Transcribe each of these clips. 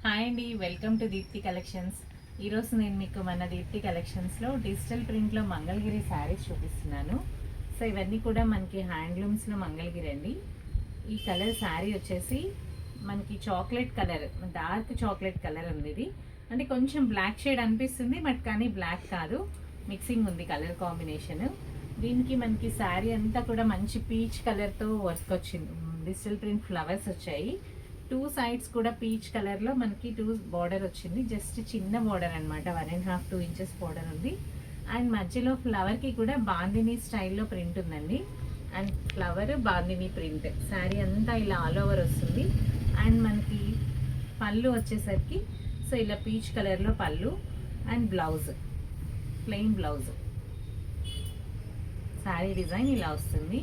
Hi అండి, welcome to Deepti collections. ఈరోజు నేను మీకు మన దీప్తి కలెక్షన్స్లో డిజిటల్ ప్రింట్లో మంగళగిరి శారీస్ చూపిస్తున్నాను. సో ఇవన్నీ కూడా మనకి హ్యాండ్లూమ్స్లో మంగళగిరి అండి. ఈ కలర్ శారీ వచ్చేసి మనకి chocolate colour, dark chocolate colour ఉంది. ఇది అంటే కొంచెం బ్లాక్ షేడ్ అనిపిస్తుంది, బట్ కానీ బ్లాక్ కాదు, మిక్సింగ్ ఉంది కలర్ కాంబినేషన్. దీనికి మనకి శారీ అంతా కూడా మంచి పీచ్ కలర్తో వర్క్ వచ్చింది. డిజిటల్ ప్రింట్ ఫ్లవర్స్ వచ్చాయి. టూ సైడ్స్ కూడా పీచ్ కలర్లో మనకి బార్డర్ వచ్చింది. జస్ట్ చిన్న బార్డర్ అనమాట, 1.5-2 ఇంచెస్ బార్డర్ ఉంది. అండ్ మధ్యలో ఫ్లవర్కి కూడా బాందిని స్టైల్లో ప్రింట్ ఉందండి. And flower bandhani print sari అంతా ఇలా ఆల్ ఓవర్ వస్తుంది. అండ్ మనకి పళ్ళు వచ్చేసరికి సో ఇలా పీచ్ కలర్లో పళ్ళు and blouse, plain blouse. Sari design ఇలా వస్తుంది.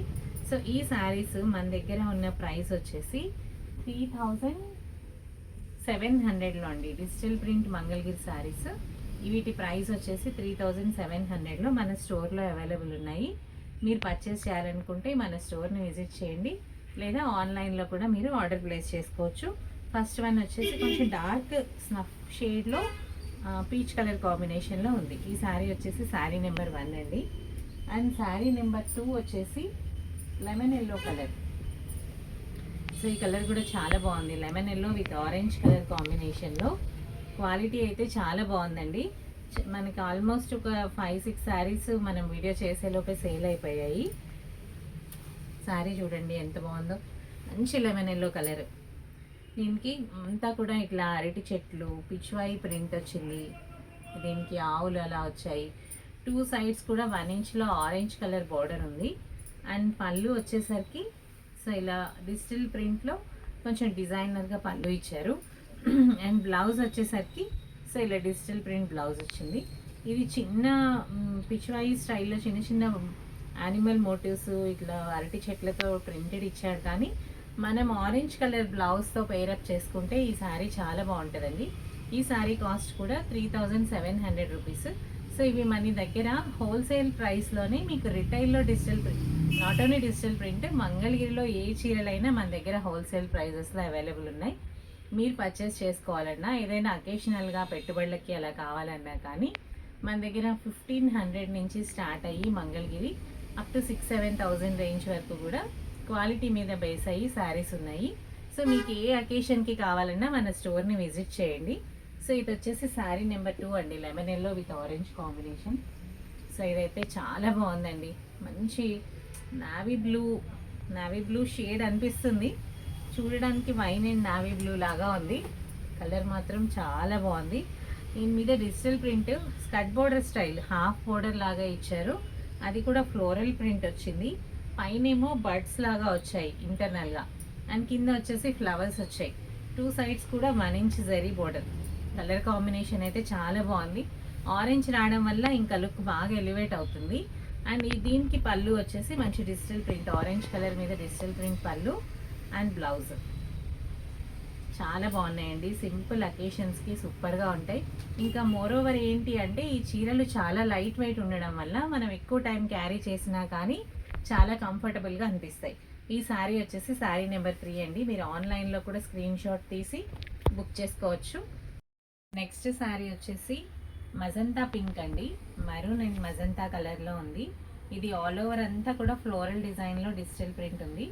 సో ఈ శారీస్ మన దగ్గర ఉన్న ప్రైస్ వచ్చేసి 3,700లో అండి. డిజిటల్ ప్రింట్ మంగళగిరి శారీస్ వీటి ప్రైస్ వచ్చేసి 3,700లో మన స్టోర్లో అవైలబుల్ ఉన్నాయి. మీరు పర్చేస్ చేయాలనుకుంటే మన స్టోర్ని విజిట్ చేయండి, లేదా ఆన్లైన్లో కూడా మీరు ఆర్డర్ ప్లేస్ చేసుకోవచ్చు. ఫస్ట్ వన్ వచ్చేసి కొంచెం డార్క్ స్నఫ్ షేడ్లో పీచ్ కలర్ కాంబినేషన్లో ఉంది. ఈ శారీ వచ్చేసి శారీ నెంబర్ 1 అండి. అండ్ శారీ నెంబర్ 2 వచ్చేసి లెమన్ ఎల్లో కలర్. సో ఈ కలర్ కూడా చాలా బాగుంది, lemon yellow with orange colour కాంబినేషన్లో. క్వాలిటీ అయితే చాలా బాగుందండి. మనకి ఆల్మోస్ట్ ఒక 5-6 శారీస్ మనం వీడియో చేసేలోపే సేల్ అయిపోయాయి. శారీ చూడండి ఎంత బాగుందో, మంచి లెమన్ ఎల్లో కలర్. దీనికి అంతా కూడా ఇట్లా అరటి చెట్లు పిచ్వాయి ప్రింట్ వచ్చింది. దీనికి ఆవులు అలా వచ్చాయి. టూ సైడ్స్ కూడా 1 ఇంచ్లో ఆరెంజ్ కలర్ బార్డర్ ఉంది. అండ్ పళ్ళు వచ్చేసరికి సో ఇలా డిజిటల్ ప్రింట్లో కొంచెం డిజైనర్గా పళ్ళు ఇచ్చారు. అండ్ బ్లౌజ్ వచ్చేసరికి సో ఇలా డిజిటల్ ప్రింట్ బ్లౌజ్ వచ్చింది. ఇది చిన్న పిచ్వాయి స్టైల్లో చిన్న చిన్న యానిమల్ మోటివ్స్ ఇట్లా అరటి చెట్లతో ప్రింటెడ్ ఇచ్చాడు. కానీ మనం ఆరెంజ్ కలర్ బ్లౌజ్తో పేరప్ చేసుకుంటే ఈ శారీ చాలా బాగుంటుందండి. ఈ శారీ కాస్ట్ కూడా 3,700 రూపీస్. సో ఇవి మన దగ్గర హోల్సేల్ ప్రైస్లోనే మీకు రిటైల్లో digital print, not only digital print, మంగళగిరిలో ఏ చీరలైనా మన దగ్గర హోల్సేల్ ప్రైజెస్లో అవైలబుల్ ఉన్నాయి. మీరు పర్చేస్ చేసుకోవాలన్నా, ఏదైనా అకేషనల్గా పెట్టుబడులకి అలా కావాలన్నా కానీ మన దగ్గర 1,500 నుంచి స్టార్ట్ అయ్యి మంగళగిరి అప్ టు 6,000-7,000 రేంజ్ వరకు కూడా క్వాలిటీ మీద బేస్ అయ్యి శారీస్ ఉన్నాయి. సో మీకు ఏ అకేషన్కి కావాలన్నా మన స్టోర్ని విజిట్ చేయండి. సో ఇది వచ్చేసి శారీ నెంబర్ 2 అండి, lemon yellow with orange combination. So ఇదైతే చాలా బాగుందండి, మంచి నావీ బ్లూ షేడ్ అనిపిస్తుంది. చూడడానికి వైన్ అండ్ నావీ బ్లూ లాగా ఉంది. కలర్ మాత్రం చాలా బాగుంది. దీని మీద digital print skirt border style half border లాగా ఇచ్చారు. అది కూడా ఫ్లోరల్ ప్రింట్ వచ్చింది. పైనేమో బర్డ్స్ లాగా వచ్చాయి ఇంటర్నల్గా. అండ్ కింద వచ్చేసి ఫ్లవర్స్ వచ్చాయి. టూ సైడ్స్ కూడా 1 inch zari border. Colour combination అయితే చాలా బాగుంది. ఆరెంజ్ రావడం వల్ల ఇంకా లుక్ బాగా ఎలివేట్ అవుతుంది. అండ్ దీనికి పళ్ళు వచ్చేసి మంచి డిజిటల్ ప్రింట్, ఆరెంజ్ కలర్ మీద డిజిటల్ ప్రింట్ పళ్ళు అండ్ బ్లౌజ్. చాలా బాగున్నాయండి, సింపుల్ అకేషన్స్కి సూపర్గా ఉంటాయి. ఇంకా మోరోవర్ ఏంటి అంటే ఈ చీరలు చాలా లైట్ వెయిట్ ఉండడం వల్ల మనం ఎక్కువ టైం క్యారీ చేసినా కానీ చాలా కంఫర్టబుల్గా అనిపిస్తాయి. ఈ శారీ వచ్చేసి శారీ నెంబర్ 3 అండి. మీరు ఆన్లైన్లో కూడా స్క్రీన్ షాట్ తీసి బుక్ చేసుకోవచ్చు. నెక్స్ట్ శారీ వచ్చేసి మజంతా పింక్ అండి, మరూన్ అండ్ మజంతా కలర్లో ఉంది. ఇది ఆల్ ఓవర్ అంతా కూడా ఫ్లోరల్ డిజైన్లో డిజిటల్ ప్రింట్ ఉంది.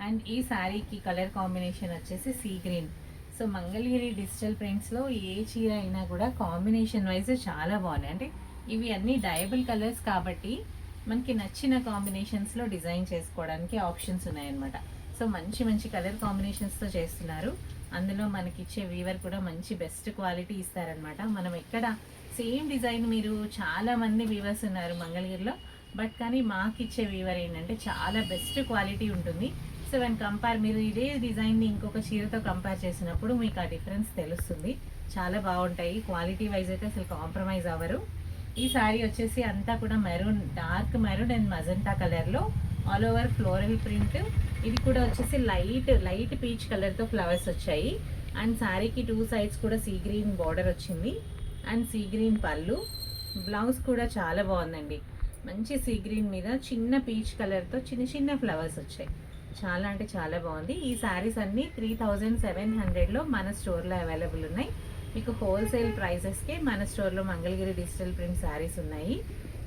అండ్ ఈ శారీకి కలర్ కాంబినేషన్ వచ్చేసి sea green. So Mangalagiri digital ప్రింట్స్లో ఏ చీర అయినా కూడా కాంబినేషన్ వైజ్ చాలా బాగున్నాయి. అంటే ఇవి అన్నీ డయబుల్ కలర్స్ కాబట్టి మనకి నచ్చిన కాంబినేషన్స్లో డిజైన్ చేసుకోవడానికి ఆప్షన్స్ ఉన్నాయన్నమాట. సో మంచి మంచి కలర్ కాంబినేషన్స్తో చేస్తున్నారు. అందులో మనకి ఇచ్చే వీవర్ కూడా మంచి బెస్ట్ క్వాలిటీ ఇస్తారనమాట. మనం ఎక్కడ సేమ్ డిజైన్, మీరు చాలామంది వీవర్స్ ఉన్నారు మంగళగిరిలో, బట్ కానీ మాకు ఇచ్చే వీవర్ ఏంటంటే చాలా బెస్ట్ క్వాలిటీ ఉంటుంది. సో వెన్ కంపేర్, మీరు ఇదే డిజైన్ని ఇంకొక చీరతో కంపేర్ చేసినప్పుడు మీకు ఆ డిఫరెన్స్ తెలుస్తుంది. చాలా బాగుంటాయి, క్వాలిటీ వైజ్ అయితే అసలు కాంప్రమైజ్ అవ్వరు. ఈ శారీ వచ్చేసి అంతా కూడా maroon, dark maroon and magenta కలర్లో ఆల్ ఓవర్ ఫ్లోరల్ ప్రింట్. ఇది కూడా వచ్చేసి లైట్ పీచ్ కలర్తో ఫ్లవర్స్ వచ్చాయి. అండ్ శారీకి టూ సైడ్స్ కూడా సీ గ్రీన్ బార్డర్ వచ్చింది అండ్ సీ గ్రీన్ పళ్ళు. బ్లౌజ్ కూడా చాలా బాగుందండి, మంచి సీ గ్రీన్ మీద చిన్న పీచ్ కలర్తో చిన్న చిన్న ఫ్లవర్స్ వచ్చాయి. చాలా అంటే చాలా బాగుంది. ఈ శారీస్ అన్నీ 3700లో మన స్టోర్లో అవైలబుల్ ఉన్నాయి. మీకు హోల్సేల్ ప్రైసెస్కే మన స్టోర్లో మంగళగిరి డిజిటల్ ప్రింట్ శారీస్ ఉన్నాయి.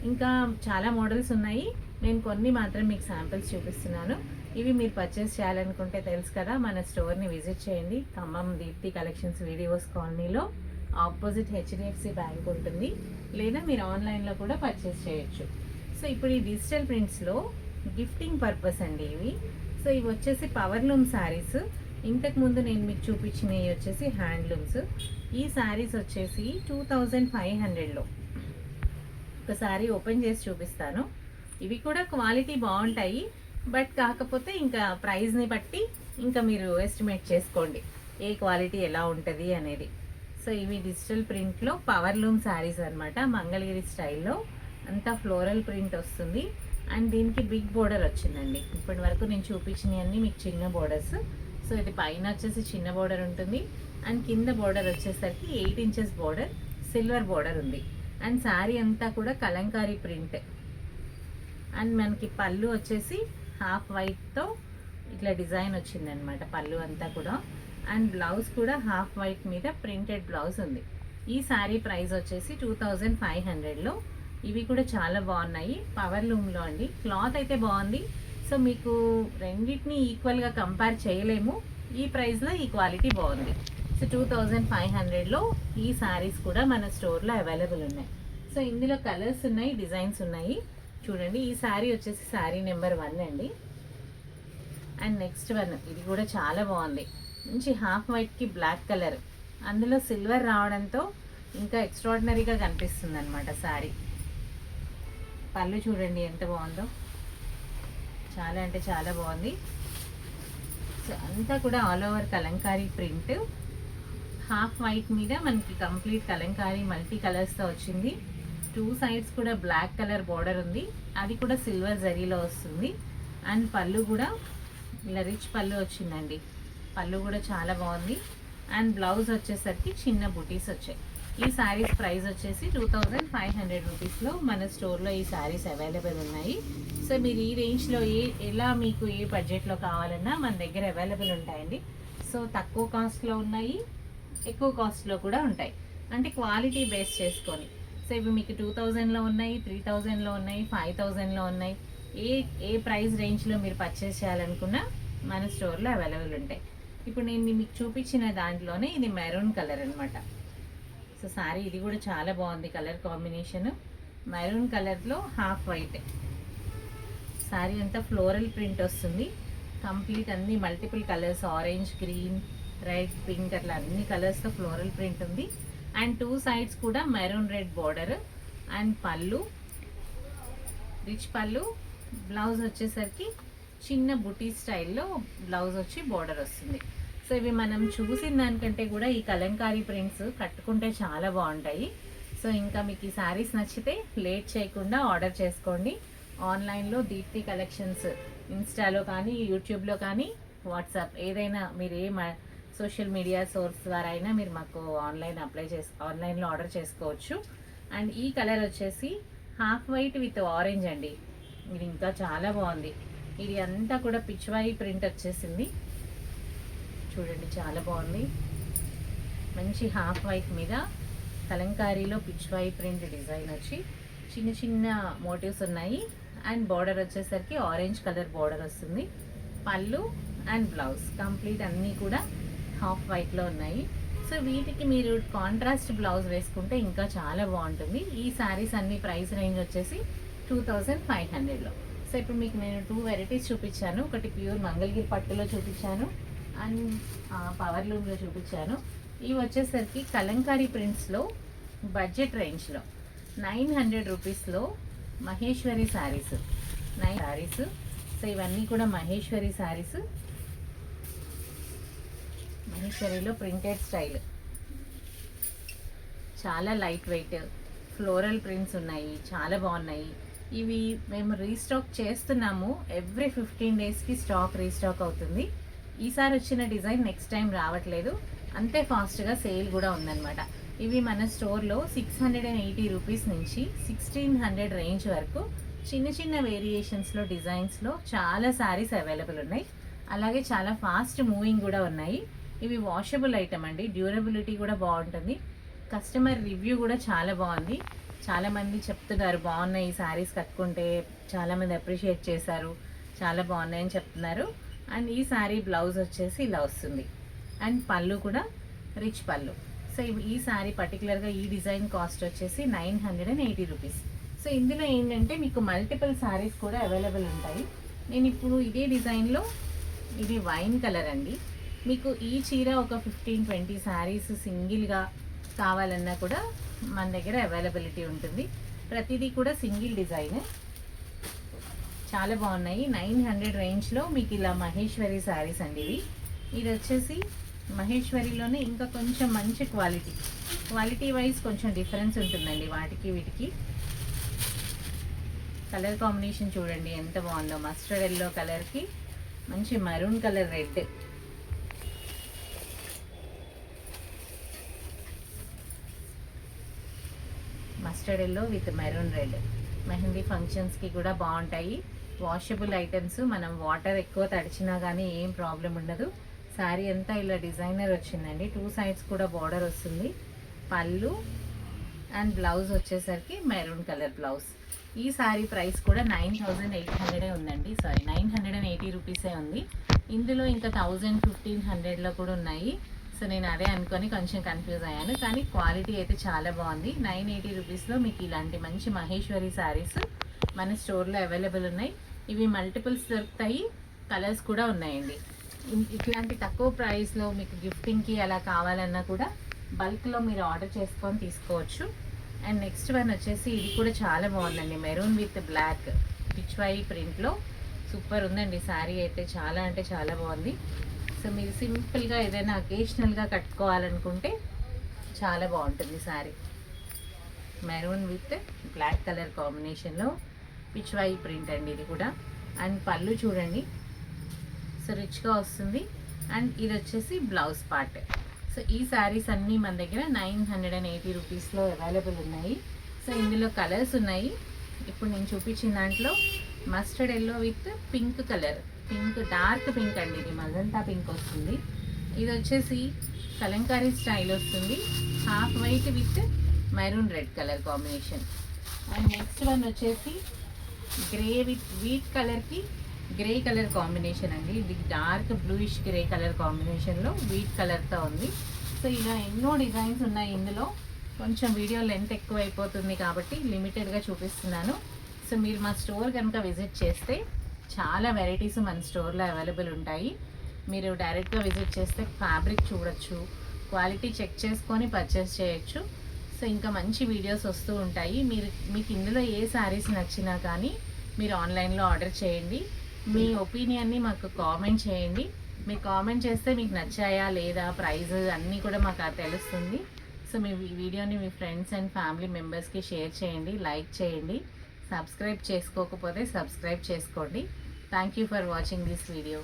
ఇంకా చాలా మోడల్స్ ఉన్నాయి. నేను కొన్ని మాత్రం మీకు శాంపిల్స్ చూపిస్తున్నాను. ఇవి మీరు పర్చేస్ చేయాలనుకుంటే తెలుసు కదా, మన స్టోర్ని విజిట్ చేయండి. ఖమ్మం దీప్తి కలెక్షన్స్ వీడియోస్ కాలనీలో ఆపోజిట్ హెచ్డిఎఫ్సి బ్యాంక్ ఉంటుంది, లేదా మీరు ఆన్లైన్లో కూడా పర్చేస్ చేయొచ్చు. సో ఇప్పుడు ఈ డిజిటల్ ప్రింట్స్లో గిఫ్టింగ్ పర్పస్ అండి ఇవి. సో ఇవి వచ్చేసి పవర్లూమ్ శారీస్. ఇంతకుముందు నేను మీకు చూపించినవి వచ్చేసి హ్యాండ్లూమ్స్. ఈ శారీస్ వచ్చేసి 2500లో. ఒక శారీ ఓపెన్ చేసి చూపిస్తాను. ఇవి కూడా క్వాలిటీ బాగుంటాయి, బట్ కాకపోతే ఇంకా ప్రైస్ని బట్టి ఇంకా మీరు ఎస్టిమేట్ చేసుకోండి ఏ క్వాలిటీ ఎలా ఉంటుంది అనేది. సో ఇవి డిజిటల్ ప్రింట్లో పవర్లూమ్ శారీస్ అనమాట, మంగళగిరి స్టైల్లో. అంతా ఫ్లోరల్ ప్రింట్ వస్తుంది అండ్ దీనికి బిగ్ బోర్డర్ వచ్చిందండి. ఇప్పటి వరకు నేను చూపించినవన్నీ మీకు చిన్న బోర్డర్స్. సో ఇది పైన వచ్చేసి చిన్న బోర్డర్ ఉంటుంది అండ్ కింద బోర్డర్ వచ్చేసరికి 8 ఇంచెస్ బోర్డర్, సిల్వర్ బోర్డర్ ఉంది. అండ్ శారీ అంతా కూడా కలంకారీ ప్రింట్. అండ్ మనకి పళ్ళు వచ్చేసి హాఫ్ వైట్తో ఇట్లా డిజైన్ వచ్చిందనమాట పళ్ళు అంతా కూడా. అండ్ బ్లౌజ్ కూడా హాఫ్ వైట్ మీద ప్రింటెడ్ బ్లౌజ్ ఉంది. ఈ శారీ ప్రైస్ వచ్చేసి 2500లో. ఇవి కూడా చాలా బాగున్నాయి, పవర్ లూమ్లో అండి. క్లాత్ అయితే బాగుంది. సో మీకు రెండింటిని ఈక్వల్గా కంపేర్ చేయలేము. ఈ ప్రైస్లో ఈ క్వాలిటీ బాగుంది. సో 2500లో ఈ శారీస్ కూడా మన స్టోర్లో అవైలబుల్ ఉన్నాయి. సో ఇందులో కలర్స్ ఉన్నాయి, డిజైన్స్ ఉన్నాయి. చూడండి, ఈ శారీ వచ్చేసి శారీ నెంబర్ 1 అండి. అండ్ నెక్స్ట్ వన్, ఇది కూడా చాలా బాగుంది. మంచి హాఫ్ వైట్కి బ్లాక్ కలర్, అందులో సిల్వర్ రావడంతో ఇంకా ఎక్స్ట్రాడినరీగా కనిపిస్తుంది అనమాట శారీ. పళ్ళు చూడండి ఎంత బాగుందో, చాలా అంటే చాలా బాగుంది. సో అంతా కూడా all over Kalamkari print, half white మీద మనకి కంప్లీట్ కలంకారీ మల్టీ కలర్స్తో వచ్చింది. 2 సైడ్స్ కూడా బ్లాక్ కలర్ బార్డర్ ఉంది, అది కూడా సిల్వర్ జరీలో వస్తుంది. అండ్ పళ్ళు కూడా ఇలా రిచ్ పళ్ళు వచ్చిందండి, పళ్ళు కూడా చాలా బాగుంది. అండ్ బ్లౌజ్ వచ్చేసరికి చిన్న బుటీస్ వచ్చాయి. ఈ శారీస్ ప్రైస్ వచ్చేసి 2500 రూపీస్లో మన స్టోర్లో ఈ శారీస్ అవైలబుల్ ఉన్నాయి. సో మీరు ఈ రేంజ్లో ఎలా మీకు ఏ బడ్జెట్లో కావాలన్నా మన దగ్గర అవైలబుల్ ఉంటాయండి. సో తక్కువ కాస్ట్లో ఉన్నాయి, ఎక్కువ కాస్ట్లో కూడా ఉంటాయి, అంటే క్వాలిటీ బేస్ చేసుకొని. సో ఇవి మీకు 2000లో ఉన్నాయి, 3000లో ఉన్నాయి, 5000లో ఉన్నాయి. ఏ ప్రైస్ రేంజ్లో మీరు పర్చేస్ చేయాలనుకున్నా మన స్టోర్లో అవైలబుల్ ఉంటాయి. ఇప్పుడు నేను మీకు చూపించిన దాంట్లోనే ఇది మెరూన్ కలర్ అనమాట. సో శారీ ఇది కూడా చాలా బాగుంది, కలర్ కాంబినేషన్ మెరూన్ కలర్లో హాఫ్ వైట్. శారీ అంతా ఫ్లోరల్ ప్రింట్ వస్తుంది, కంప్లీట్ అన్ని multiple colours, orange, green, red, pink, అట్లా అన్ని కలర్స్తో ఫ్లోరల్ ప్రింట్ ఉంది. అండ్ 2 సైడ్స్ కూడా మెరూన్ రెడ్ బార్డర్. అండ్ పళ్ళు రిచ్ పళ్ళు, బ్లౌజ్ వచ్చేసరికి చిన్న బుటీ స్టైల్లో బ్లౌజ్ వచ్చి బార్డర్ వస్తుంది. సో ఇవి మనం చూసిన దానికంటే కూడా ఈ కలంకారీ ప్రింట్స్ కట్టుకుంటే చాలా బాగుంటాయి. సో ఇంకా మీకు ఈ శారీస్ నచ్చితే లేట్ చేయకుండా ఆర్డర్ చేసుకోండి. ఆన్లైన్లో దీప్తి కలెక్షన్స్ ఇన్స్టాలో కానీ, యూట్యూబ్లో కానీ, వాట్సాప్ ఏదైనా మీరు సోషల్ మీడియా సోర్స్ ద్వారా అయినా మీరు మాకు ఆన్లైన్లో ఆర్డర్ చేసుకోవచ్చు. అండ్ ఈ కలర్ వచ్చేసి హాఫ్ వైట్ విత్ ఆరెంజ్ అండి. ఇది ఇంకా చాలా బాగుంది. ఇది అంతా కూడా పిచ్వాయి ప్రింట్ వచ్చేసింది, చూడండి చాలా బాగుంది. మంచి హాఫ్ వైట్ మీద కలంకారీలో పిచ్వాయి ప్రింట్ డిజైన్ వచ్చి చిన్న చిన్న మోటివ్స్ ఉన్నాయి. అండ్ బార్డర్ వచ్చేసరికి ఆరెంజ్ కలర్ బార్డర్ వస్తుంది. పళ్ళు అండ్ బ్లౌజ్ కంప్లీట్ అన్నీ కూడా హాఫ్ వైట్లో ఉన్నాయి. సో వీటికి మీరు కాంట్రాస్ట్ బ్లౌజ్ వేసుకుంటే ఇంకా చాలా బాగుంటుంది. ఈ శారీస్ అన్ని ప్రైస్ రేంజ్ వచ్చేసి 2500లో. సో ఇప్పుడు మీకు నేను 2 వెరైటీస్ చూపించాను. ఒకటి ప్యూర్ మంగళగిరి పట్టులో చూపించాను అండ్ పవర్ లూమ్లో చూపించాను. ఇవి వచ్చేసరికి కలంకారీ ప్రింట్స్లో బడ్జెట్ రేంజ్లో 900 రూపీస్లో మహేశ్వరి శారీస్, 9 శారీస్. సో ఇవన్నీ కూడా మహేశ్వరి శారీస్, మహేశ్వరిలో ప్రింటెడ్ స్టైల్, చాలా లైట్ వెయిట్ ఫ్లోరల్ ప్రింట్స్ ఉన్నాయి, చాలా బాగున్నాయి. ఇవి మేము రీస్టాక్ చేస్తున్నాము, ఎవ్రీ 15 డేస్కి స్టాక్ రీస్టాక్ అవుతుంది. ఈసారి వచ్చిన డిజైన్ నెక్స్ట్ టైం రావట్లేదు, అంతే ఫాస్ట్గా సేల్ కూడా ఉందన్నమాట. ఇవి మన స్టోర్లో 680 రూపీస్ నుంచి 1600 రేంజ్ వరకు చిన్న చిన్న వేరియేషన్స్లో డిజైన్స్లో చాలా శారీస్ అవైలబుల్ ఉన్నాయి. అలాగే చాలా ఫాస్ట్ మూవింగ్ కూడా ఉన్నాయి. ఇవి వాషబుల్ ఐటమ్ అండి, డ్యూరబిలిటీ కూడా బాగుంటుంది. కస్టమర్ రివ్యూ కూడా చాలా బాగుంది. చాలామంది చెప్తున్నారు బాగున్నాయి ఈ శారీస్ కట్టుకుంటే, చాలామంది అప్రిషియేట్ చేశారు, చాలా బాగున్నాయని చెప్తున్నారు. అండ్ ఈ శారీ బ్లౌజ్ వచ్చేసి ఇలా వస్తుంది. అండ్ పళ్ళు కూడా రిచ్ పళ్ళు. సో ఈ శారీ పర్టికులర్గా ఈ డిజైన్ కాస్ట్ వచ్చేసి 980 రూపీస్. సో ఇందులో ఏంటంటే మీకు మల్టిపుల్ శారీస్ కూడా అవైలబుల్ ఉంటాయి. నేను ఇప్పుడు ఇదే డిజైన్లో, ఇది వైన్ కలర్ అండి, మీకు ఈ చీర ఒక 15-20 శారీస్ సింగిల్గా కావాలన్నా కూడా మన దగ్గర అవైలబిలిటీ ఉంటుంది. ప్రతిదీ కూడా సింగిల్ డిజైన్, చాలా బాగున్నాయి. 900 రేంజ్లో మీకు ఇలా మహేశ్వరి శారీస్ అండి. ఇది వచ్చేసి మహేశ్వరిలోనే ఇంకా కొంచెం మంచి క్వాలిటీ వైజ్ కొంచెం డిఫరెన్స్ ఉంటుందండి వాటికి వీటికి. కలర్ కాంబినేషన్ చూడండి ఎంత బాగుందో, మస్టర్డ్ ఎల్లో కలర్కి మంచి maroon colour red. Mustard yellow with maroon red. Mehndi ఫంక్షన్స్కి కూడా బాగుంటాయి. వాషబుల్ ఐటమ్స్, మనం వాటర్ ఎక్కువ తడిచినా కానీ ఏం ప్రాబ్లం ఉండదు. శారీ అంతా ఇలా డిజైనర్ వచ్చిందండి, 2 సైడ్స్ కూడా బార్డర్ వస్తుంది. పళ్ళు అండ్ బ్లౌజ్ వచ్చేసరికి మెరూన్ కలర్ బ్లౌజ్. ఈ శారీ ప్రైస్ కూడా 9800 ఉందండి, సారీ 980 రూపీసే ఉంది. ఇందులో ఇంకా 1000-1500లో కూడా ఉన్నాయి. సో నేను అదే అనుకొని కొంచెం కన్ఫ్యూజ్ అయ్యాను, కానీ క్వాలిటీ అయితే చాలా బాగుంది. 980 రూపీస్లో మీకు ఇలాంటి మంచి మహేశ్వరి శారీస్ మన స్టోర్లో అవైలబుల్ ఉన్నాయి. ఇవి మల్టిపుల్స్ దొరుకుతాయి, కలర్స్ కూడా ఉన్నాయండి. ఇట్లాంటి తక్కువ ప్రైస్లో మీకు గిఫ్టింగ్కి అలా కావాలన్నా కూడా బల్క్లో మీరు ఆర్డర్ చేసుకొని తీసుకోవచ్చు. అండ్ నెక్స్ట్ వన్ వచ్చేసి ఇది కూడా చాలా బాగుందండి, మెరూన్ విత్ బ్లాక్ పిచ్వై ప్రింట్లో సూపర్ ఉందండి శారీ అయితే, చాలా అంటే చాలా బాగుంది. సో మీరు సింపుల్గా ఏదైనా అకేషనల్గా కట్టుకోవాలనుకుంటే చాలా బాగుంటుంది sari. Maroon with black colour కాంబినేషన్లో పిచ్వై ప్రింట్ అండి ఇది కూడా. అండ్ పళ్ళు చూడండి, సో రిచ్గా వస్తుంది. అండ్ ఇది వచ్చేసి బ్లౌజ్ పార్ట్. సో ఈ శారీస్ అన్నీ మన దగ్గర 980 రూపీస్లో అవైలబుల్ ఉన్నాయి. సో ఇందులో కలర్స్ ఉన్నాయి. ఇప్పుడు నేను చూపించిన దాంట్లో mustard yellow with pink colour, pink dark pink అండి, ఇది మజంతా పింక్ వస్తుంది. ఇది వచ్చేసి కలంకారీ స్టైల్ వస్తుంది, half white with maroon red colour combination. And next one వచ్చేసి గ్రే విత్ వీట్ కలర్కి గ్రే కలర్ కాంబినేషన్ అండి. ఇది డార్క్ బ్లూయిష్ గ్రే కలర్ కాంబినేషన్లో వీట్ కలర్తో ఉంది. సో ఇలా ఎన్నో డిజైన్స్ ఉన్నాయి ఇందులో. కొంచెం వీడియో లెంత్ ఎక్కువ అయిపోతుంది కాబట్టి లిమిటెడ్గా చూపిస్తున్నాను. సో మీరు మా స్టోర్ కనుక విజిట్ చేస్తే చాలా వెరైటీస్ మన స్టోర్లో అవైలబుల్ ఉంటాయి. మీరు డైరెక్ట్గా విజిట్ చేస్తే ఫ్యాబ్రిక్ చూడొచ్చు, క్వాలిటీ చెక్ చేసుకొని పర్చేస్ చేయొచ్చు. సో ఇంకా మంచి వీడియోస్ వస్తూ ఉంటాయి. మీకు ఇందులో ఏ శారీస్ నచ్చినా కానీ మీరు ఆన్లైన్లో ఆర్డర్ చేయండి. మీ ఒపీనియన్ని మాకు కామెంట్ చేయండి. మీరు కామెంట్ చేస్తే మీకు నచ్చాయా లేదా, ప్రైస్ అన్నీ కూడా మాకు తెలుస్తుంది. సో మీ వీడియోని మీ ఫ్రెండ్స్ అండ్ ఫ్యామిలీ మెంబర్స్కి షేర్ చేయండి, లైక్ చేయండి. సబ్స్క్రైబ్ చేసుకోకపోతే సబ్స్క్రైబ్ చేసుకోండి. Thank you for watching this video.